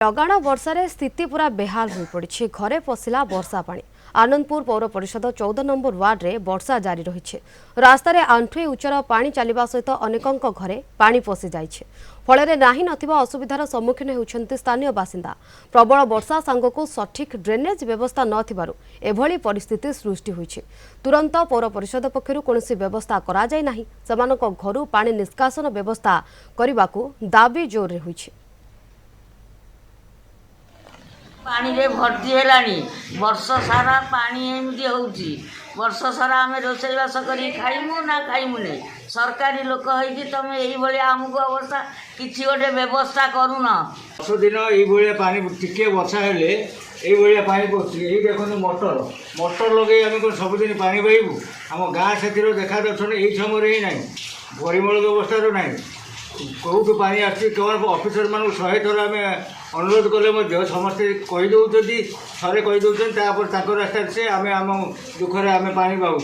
लगाण वर्षा स्थिति पूरा बेहाल हो पड़ी घरे पशिला वर्षा पानी। आनंदपुर पौर परिषद 14 नंबर वार्ड रे वर्षा जारी रही। रास्तार आंठुए उच्चर पानी चलने सहित अनेक घरे पानी पशि जाइए। फल नाही नथिबा असुविधार सम्मुखीन होउछन्ति स्थानीय बासिंदा। प्रबल वर्षा सांगक सठिक ड्रेनेज व्यवस्था नथिबारु एभली परिस्थिति सृष्टि होइछि। तुरंत पौर परिषद पक्षरु कोनोसी व्यवस्था करा जाय नाही। समानक घरु पानी निष्कासन व्यवस्था करिबाकू दाबी जोर रे होइछि। पानी रे भर्ती हेलानी वर्ष सारा पानी एमती होउची। वर्ष सारा आम रोषेईवास करी खाइमु ना खाइमु नहीं। सरकारी लोक होइकी तमे एई भली आमको अवस्था किछि गोटे व्यवस्था करूना। वर्ष दिन ये पानी टिके वर्षा हेले ये पानी पड़े। यही देखो मोटर मोटर लगे आम कौन सबुदिन पानी बहबू। आम गाँ से देखा दर्शन यही समय ही ना परिमल व्यवस्था ना कौटू पानी आस केवल अफिसर मान 100 थर आम अनुरोध कले समस्ते कहीदे थे कहीदे रास्ता से आम दुखरे आम पानी पाऊँ।